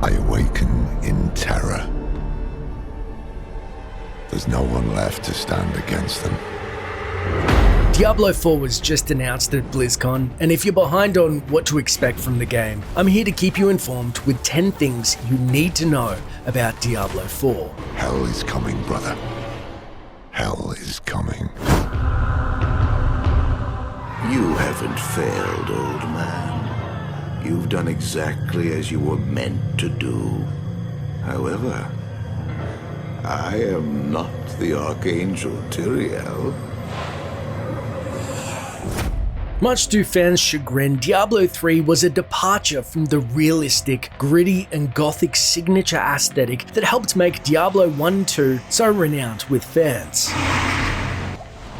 I awaken in terror. There's no one left to stand against them. Diablo 4 was just announced at BlizzCon, and if you're behind on what to expect from the game, I'm here to keep you informed with 10 things you need to know about Diablo 4. Hell is coming, brother. Hell is coming. You haven't failed, old man. You've done exactly as you were meant to do. However, I am not the Archangel Tyrael. Much to fans' chagrin, Diablo 3 was a departure from the realistic, gritty, and gothic signature aesthetic that helped make Diablo 1 and 2 so renowned with fans.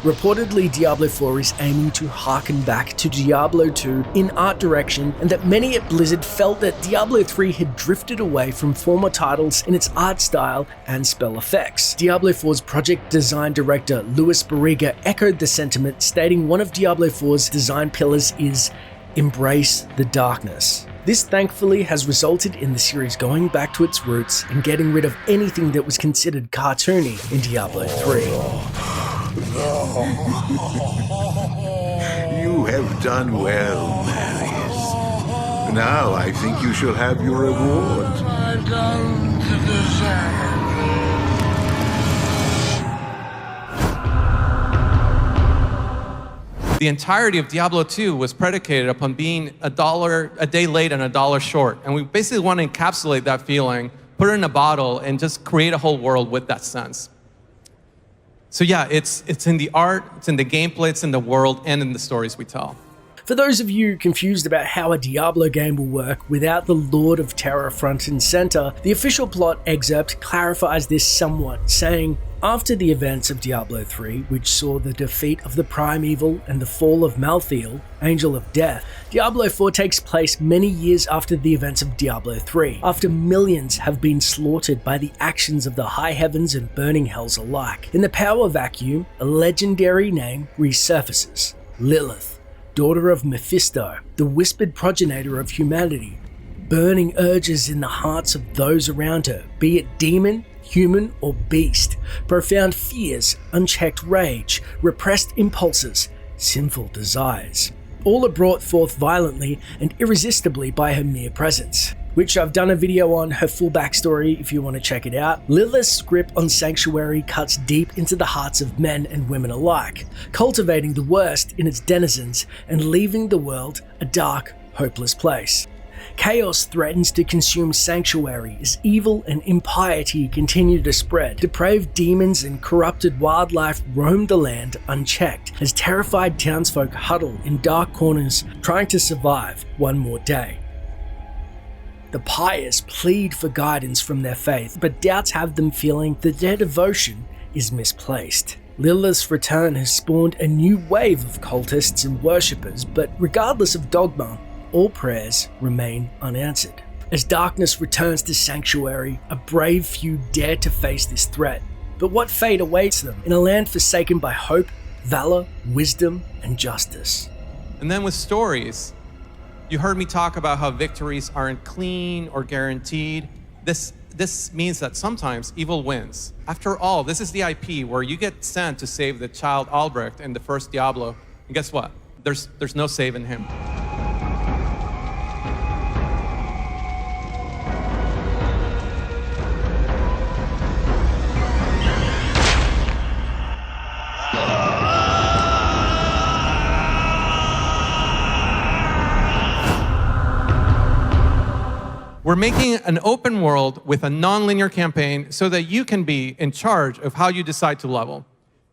Reportedly, Diablo 4 is aiming to harken back to Diablo 2 in art direction, and that many at Blizzard felt that Diablo 3 had drifted away from former titles in its art style and spell effects. Diablo 4's project design director Luis Barriga echoed the sentiment, stating one of Diablo 4's design pillars is "Embrace the Darkness." This thankfully has resulted in the series going back to its roots and getting rid of anything that was considered cartoony in Diablo 3. You have done well, Marius. Now I think you shall have your reward. I don't deserve. The entirety of Diablo 2 was predicated upon being $1 a day late and $1 short. And we basically want to encapsulate that feeling, put it in a bottle, and just create a whole world with that sense. So yeah, it's in the art, it's in the gameplay, it's in the world, and in the stories we tell. For those of you confused about how a Diablo game will work without the Lord of Terror front and center, the official plot excerpt clarifies this somewhat, saying, after the events of Diablo 3, which saw the defeat of the Primeval and the fall of Malthael, Angel of Death, Diablo 4 takes place many years after the events of Diablo 3, after millions have been slaughtered by the actions of the high heavens and burning hells alike. In the power vacuum, a legendary name resurfaces: Lilith, daughter of Mephisto, the whispered progenitor of humanity. Burning urges in the hearts of those around her, be it demon, human, or beast. Profound fears, unchecked rage, repressed impulses, sinful desires. All are brought forth violently and irresistibly by her mere presence, which I've done a video on her full backstory if you want to check it out. Lilith's grip on Sanctuary cuts deep into the hearts of men and women alike, cultivating the worst in its denizens and leaving the world a dark, hopeless place. Chaos threatens to consume Sanctuary as evil and impiety continue to spread. Depraved demons and corrupted wildlife roam the land unchecked as terrified townsfolk huddle in dark corners trying to survive one more day. The pious plead for guidance from their faith, but doubts have them feeling that their devotion is misplaced. Lilith's return has spawned a new wave of cultists and worshippers, but regardless of dogma, all prayers remain unanswered. As darkness returns to Sanctuary, a brave few dare to face this threat. But what fate awaits them in a land forsaken by hope, valor, wisdom, and justice? And then with stories, you heard me talk about how victories aren't clean or guaranteed. This means that sometimes evil wins. After all, this is the IP where you get sent to save the child Albrecht in the first Diablo, and guess what? There's no saving him. We're making an open world with a non-linear campaign so that you can be in charge of how you decide to level.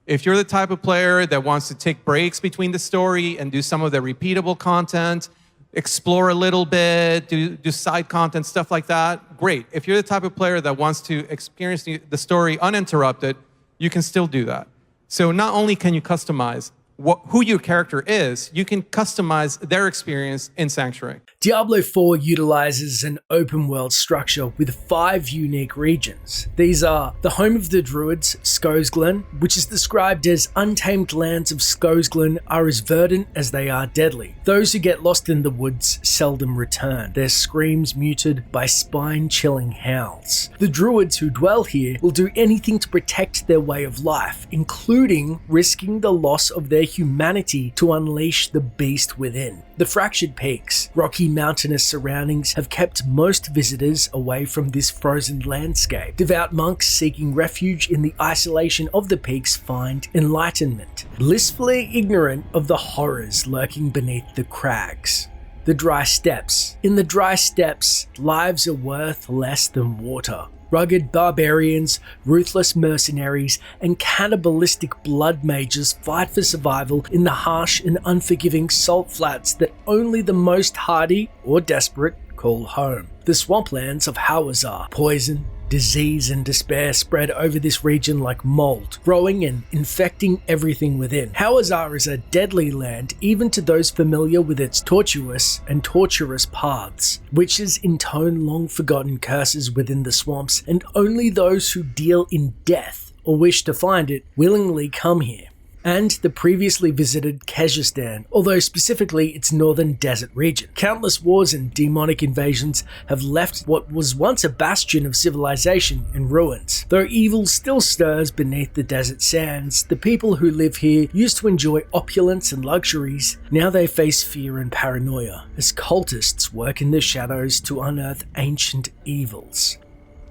If you're the type of player that wants to take breaks between the story and do some of the repeatable content, explore a little bit, do side content, stuff like that, great. If you're the type of player that wants to experience the story uninterrupted, you can still do that. So not only can you customize, who your character is, you can customize their experience in Sanctuary. Diablo 4 utilizes an open world structure with 5 unique regions. These are the home of the Druids, Skosglen, which is described as untamed lands of Skosglen are as verdant as they are deadly. Those who get lost in the woods seldom return, their screams muted by spine-chilling howls. The Druids who dwell here will do anything to protect their way of life, including risking the loss of their humanity to unleash the beast within. The fractured peaks, rocky mountainous surroundings have kept most visitors away from this frozen landscape. Devout monks seeking refuge in the isolation of the peaks find enlightenment, blissfully ignorant of the horrors lurking beneath the crags. The dry steppes. In the dry steppes, lives are worth less than water. Rugged barbarians, ruthless mercenaries, and cannibalistic blood mages fight for survival in the harsh and unforgiving salt flats that only the most hardy or desperate call home. The swamplands of Hawazar, poison, disease and despair spread over this region like mold, growing and infecting everything within. Hawazar is a deadly land even to those familiar with its tortuous and torturous paths. Witches intone long-forgotten curses within the swamps, and only those who deal in death or wish to find it willingly come here. And the previously visited Kyrgyzstan, although specifically its northern desert region. Countless wars and demonic invasions have left what was once a bastion of civilization in ruins. Though evil still stirs beneath the desert sands, the people who live here used to enjoy opulence and luxuries. Now they face fear and paranoia as cultists work in the shadows to unearth ancient evils.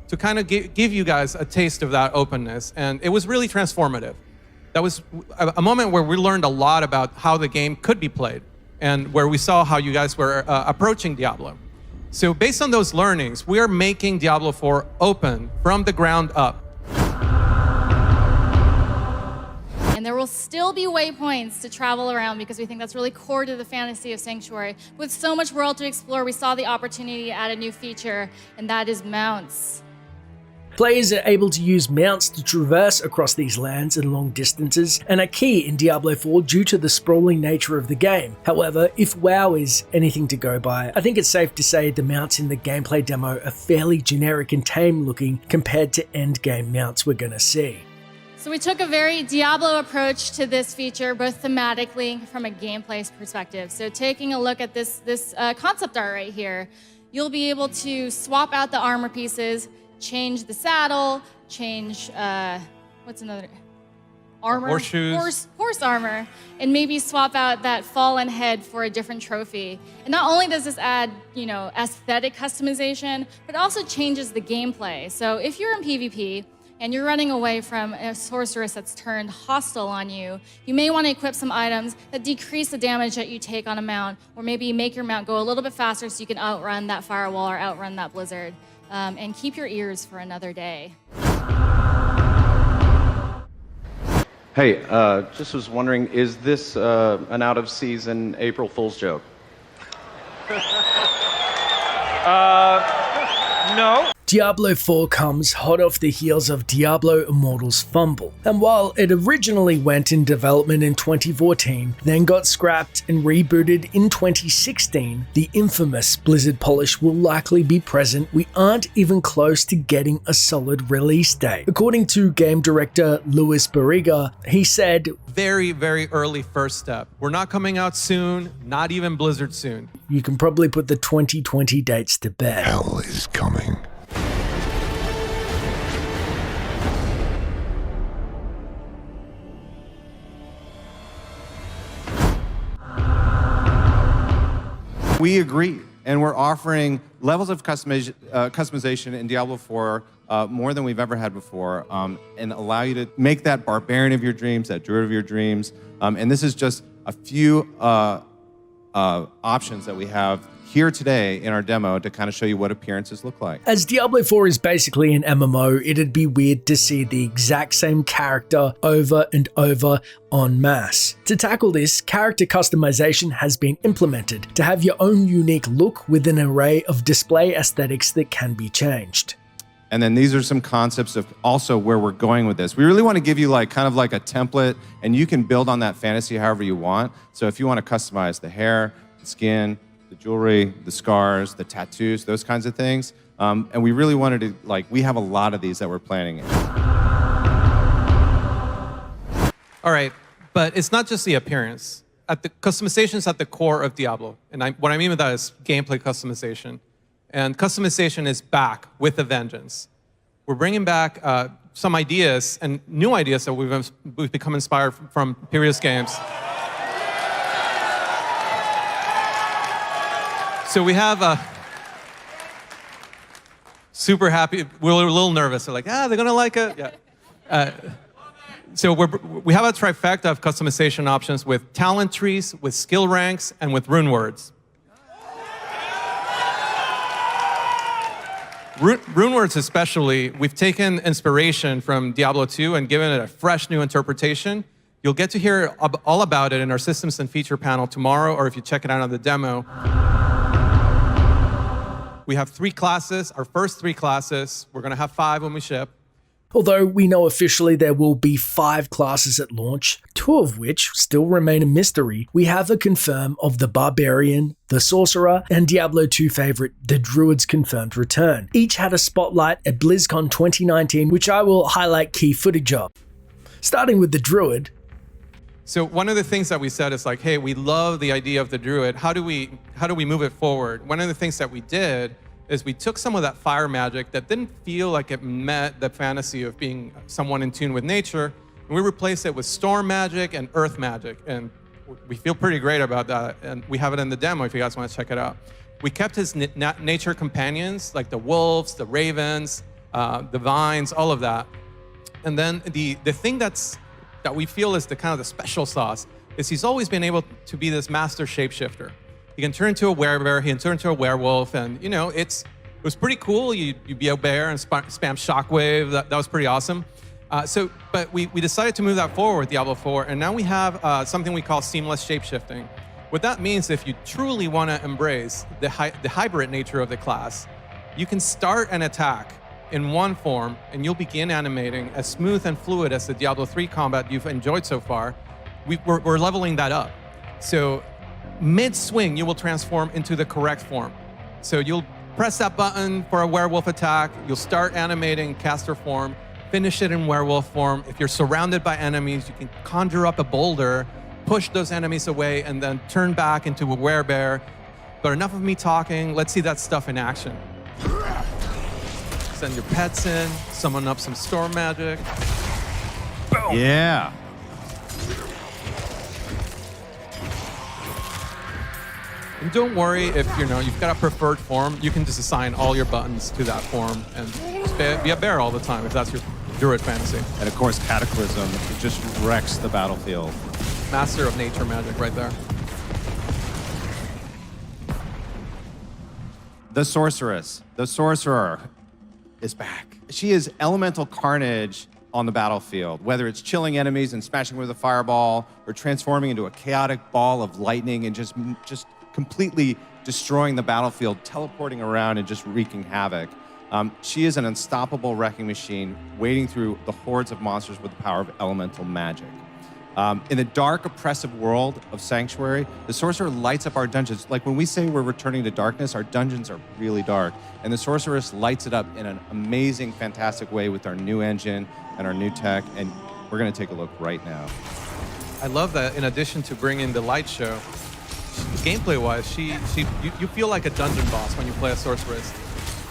To kind of give you guys a taste of that openness, and it was really transformative. That was a moment where we learned a lot about how the game could be played and where we saw how you guys were approaching Diablo. So based on those learnings, we are making Diablo 4 open from the ground up. And there will still be waypoints to travel around because we think that's really core to the fantasy of Sanctuary. With so much world to explore, we saw the opportunity to add a new feature, and that is mounts. Players are able to use mounts to traverse across these lands and long distances, and are key in Diablo 4 due to the sprawling nature of the game. However, if WoW is anything to go by, I think it's safe to say the mounts in the gameplay demo are fairly generic and tame looking compared to endgame mounts we're gonna see. So we took a very Diablo approach to this feature, both thematically from a gameplay perspective. So taking a look at this concept art right here, you'll be able to swap out the armor pieces, change the saddle, change, what's another? Armor? Horseshoes. Horse armor, and maybe swap out that fallen head for a different trophy. And not only does this add, aesthetic customization, but it also changes the gameplay. So if you're in PvP and you're running away from a sorceress that's turned hostile on you, you may want to equip some items that decrease the damage that you take on a mount, or maybe make your mount go a little bit faster so you can outrun that firewall or outrun that blizzard. And keep your ears for another day. Hey, just was wondering, is this an out-of-season April Fool's joke? No. Diablo 4 comes hot off the heels of Diablo Immortal's fumble, and while it originally went in development in 2014, then got scrapped and rebooted in 2016, the infamous Blizzard polish will likely be present. We aren't even close to getting a solid release date. According to game director Luis Barriga, he said, Very, very early first step. We're not coming out soon, not even Blizzard soon. You can probably put the 2020 dates to bed. Hell is coming. We agree, and we're offering levels of customization in Diablo 4 more than we've ever had before, and allow you to make that barbarian of your dreams, that druid of your dreams. And this is just a few options that we have here today in our demo to kind of show you what appearances look like. As Diablo 4 is basically an MMO, it'd be weird to see the exact same character over and over en masse. To tackle this, character customization has been implemented to have your own unique look with an array of display aesthetics that can be changed. And then these are some concepts of also where we're going with this. We really want to give you like kind of like a template, and you can build on that fantasy however you want. So if you want to customize the hair, the skin, the jewelry, the scars, the tattoos, those kinds of things. And we really wanted to, like, we have a lot of these that we're planning. All right, but it's not just the appearance. Customization is at the core of Diablo. And what I mean with that is gameplay customization. And customization is back with a vengeance. We're bringing back some ideas and new ideas that we've become inspired from previous games. So we have super happy. We're a little nervous. They're like, they're gonna like it. Yeah. So we have a trifecta of customization options with talent trees, with skill ranks, and with rune words. Rune words especially, we've taken inspiration from Diablo 2 and given it a fresh new interpretation. You'll get to hear all about it in our systems and feature panel tomorrow, or if you check it out on the demo. We have 3 classes, our first 3 classes. We're gonna have 5 when we ship. Although we know officially there will be 5 classes at launch, 2 of which still remain a mystery, we have a confirm of the Barbarian, the Sorcerer, and Diablo 2 favorite, the Druid's confirmed return. Each had a spotlight at BlizzCon 2019, which I will highlight key footage of. Starting with the Druid. So one of the things that we said is like, hey, we love the idea of the Druid. How do we move it forward? One of the things that we did is we took some of that fire magic that didn't feel like it met the fantasy of being someone in tune with nature, and we replaced it with storm magic and earth magic, and we feel pretty great about that, and we have it in the demo if you guys want to check it out. We kept his nature companions, like the wolves, the ravens, the vines, all of that. And then the thing that we feel is the kind of the special sauce is he's always been able to be this master shapeshifter. He can turn into a werebear, he can turn into a werewolf, and you know, it was pretty cool. You'd be a bear and spam shockwave. That was pretty awesome. But we decided to move that forward with Diablo 4, and now we have something we call seamless shapeshifting. What that means, if you truly want to embrace the hybrid nature of the class, you can start an attack in one form, and you'll begin animating as smooth and fluid as the Diablo 3 combat you've enjoyed so far. We're leveling that up. So mid-swing, you will transform into the correct form. So you'll press that button for a werewolf attack, you'll start animating caster form, finish it in werewolf form. If you're surrounded by enemies, you can conjure up a boulder, push those enemies away, and then turn back into a werebear. But enough of me talking, let's see that stuff in action. Send your pets in, summon up some storm magic. Boom. Yeah. And don't worry if you've got a preferred form, you can just assign all your buttons to that form and just be a bear all the time if that's your Druid fantasy. And of course, Cataclysm, it just wrecks the battlefield. Master of nature magic right there. The Sorceress, the Sorcerer is back. She is elemental carnage on the battlefield, whether it's chilling enemies and smashing with a fireball or transforming into a chaotic ball of lightning and just completely destroying the battlefield, teleporting around and just wreaking havoc. She is an unstoppable wrecking machine, wading through the hordes of monsters with the power of elemental magic. In the dark, oppressive world of Sanctuary, the Sorcerer lights up our dungeons. Like when we say we're returning to darkness, our dungeons are really dark. And the Sorceress lights it up in an amazing, fantastic way with our new engine and our new tech. And we're going to take a look right now. I love that in addition to bringing the light show, gameplay-wise, you feel like a dungeon boss when you play a Sorceress.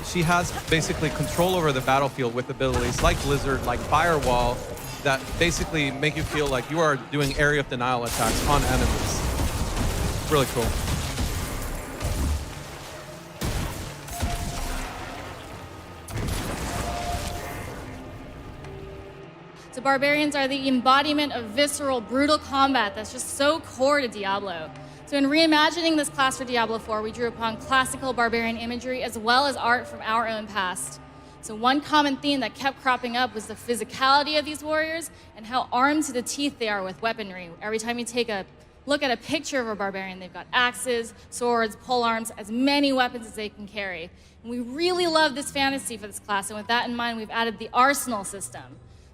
She has basically control over the battlefield with abilities like Blizzard, like Firewall, that basically make you feel like you are doing area of denial attacks on enemies. Really cool. So Barbarians are the embodiment of visceral, brutal combat that's just so core to Diablo. So in reimagining this class for Diablo 4, we drew upon classical barbarian imagery as well as art from our own past. So one common theme that kept cropping up was the physicality of these warriors and how armed to the teeth they are with weaponry. Every time you take a look at a picture of a barbarian. They've got axes, swords, polearms, as many weapons as they can carry. And we really love this fantasy for this class, and with that in mind, we've added the arsenal system.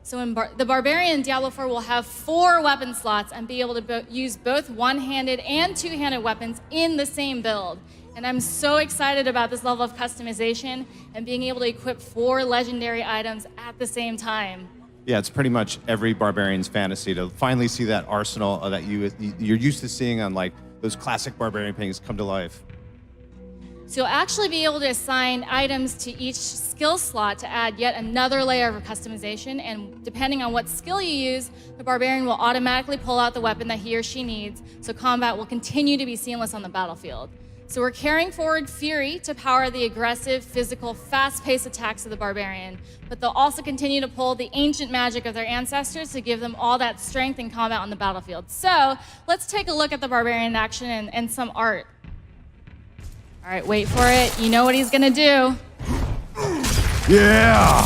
So the Barbarian in Diablo 4 will have 4 weapon slots and be able to use both one-handed and two-handed weapons in the same build. And I'm so excited about this level of customization and being able to equip 4 legendary items at the same time. Yeah, it's pretty much every barbarian's fantasy to finally see that arsenal that you're used to seeing on like those classic barbarian paintings come to life. So you'll actually be able to assign items to each skill slot to add yet another layer of customization, and depending on what skill you use, the barbarian will automatically pull out the weapon that he or she needs, so combat will continue to be seamless on the battlefield. So we're carrying forward Fury to power the aggressive, physical, fast-paced attacks of the Barbarian, but they'll also continue to pull the ancient magic of their ancestors to give them all that strength in combat on the battlefield. So let's take a look at the Barbarian in action and some art. All right, wait for it. You know what he's gonna do. Yeah!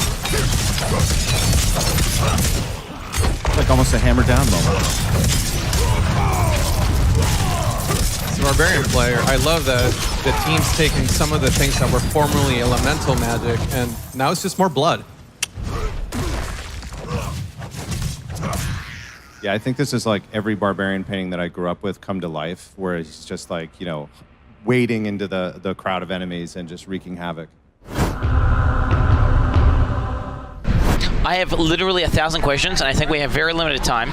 It's like almost a hammer down moment. As a Barbarian player, I love that the team's taking some of the things that were formerly elemental magic, and now it's just more blood. Yeah, I think this is like every barbarian painting that I grew up with come to life, where it's just like, you know, wading into the crowd of enemies and just wreaking havoc. I have literally 1,000 questions, and I think we have very limited time.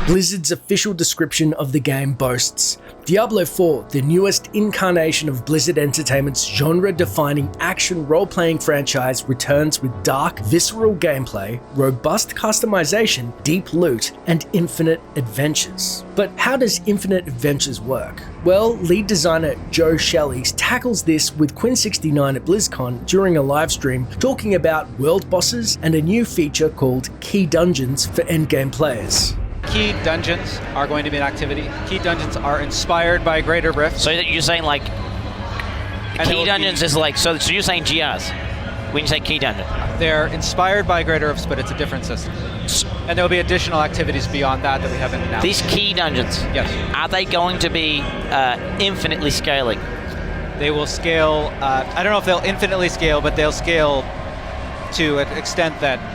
Blizzard's official description of the game boasts, Diablo 4, the newest incarnation of Blizzard Entertainment's genre-defining action role-playing franchise, returns with dark, visceral gameplay, robust customization, deep loot, and infinite adventures. But how does infinite adventures work? Well, lead designer Joe Shelley tackles this with Quinn69 at BlizzCon during a livestream, talking about world bosses and a new feature called Key Dungeons for endgame players. Key dungeons are going to be an activity. Key dungeons are inspired by greater rifts. So you're saying like, key dungeons is like, so you're saying GRs when you say key dungeon? They're inspired by greater rifts, but it's a different system. And there'll be additional activities beyond that that we haven't announced. These key dungeons, yes, are they going to be infinitely scaling? They will scale, I don't know if they'll infinitely scale, but they'll scale to an extent that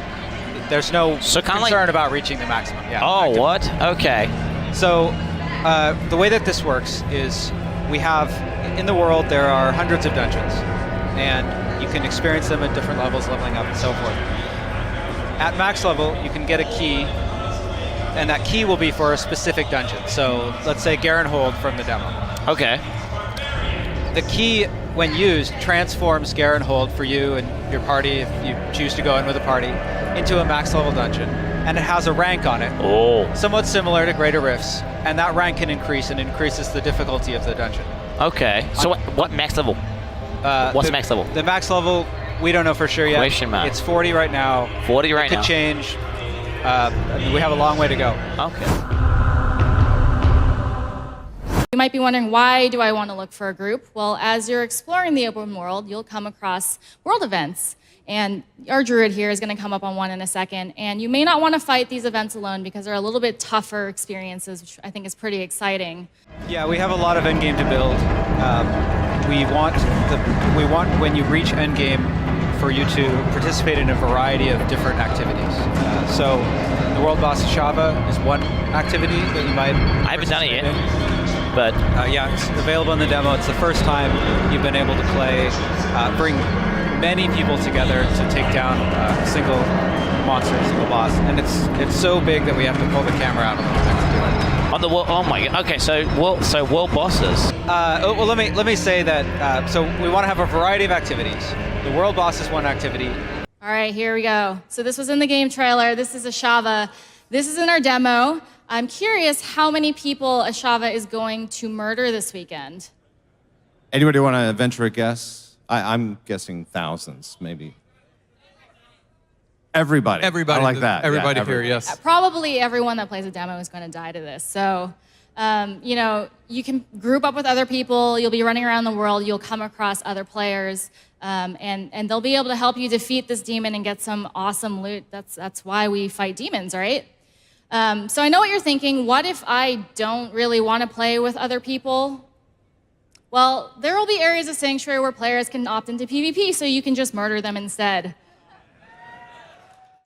there's no concern about reaching the maximum. Yeah. Oh, what? Okay. So the way that this works is we have, in the world, there are hundreds of dungeons, and you can experience them at different levels, leveling up and so forth. At max level, you can get a key, and that key will be for a specific dungeon. So let's say Garenhold from the demo. Okay. The key, when used, transforms Garenhold for you and your party, if you choose to go in with a party, into a max level dungeon. And it has a rank on it, somewhat similar to Greater Rifts, and that rank can increase and increases the difficulty of the dungeon. Okay, so what max level? What's the max level? The max level, we don't know for sure yet. Question mark. It's 40 right now. 40 right now. It could change. I mean, we have a long way to go. Okay. You might be wondering, why do I want to look for a group? Well, as you're exploring the open world, you'll come across world events. And our Druid here is going to come up on one in a second. And you may not want to fight these events alone because they're a little bit tougher experiences, which I think is pretty exciting. Yeah, we have a lot of endgame to build. We want when you reach endgame for you to participate in a variety of different activities. So the world boss Shava is one activity that you might. I haven't done it yet. But yeah, it's available in the demo. It's the first time you've been able to play, bring many people together to take down a single monster, a single boss, and it's so big that we have to pull the camera out a little bit to do it. On the world, oh my god. Okay, so world bosses. Well, let me say that. So we want to have a variety of activities. The world boss is one activity. All right, here we go. So this was in the game trailer. This is Ashava. This is in our demo. I'm curious how many people Ashava is going to murder this weekend. Anybody want to venture a guess? I'm guessing thousands, maybe. Everybody. Everybody. I like that. Everybody yeah, here, yes. Probably everyone that plays a demo is going to die to this. So, you know, you can group up with other people. You'll be running around the world. You'll come across other players, and they'll be able to help you defeat this demon and get some awesome loot. That's why we fight demons, right? So I know what you're thinking. What if I don't really want to play with other people? Well, there will be areas of Sanctuary where players can opt into PvP, so you can just murder them instead.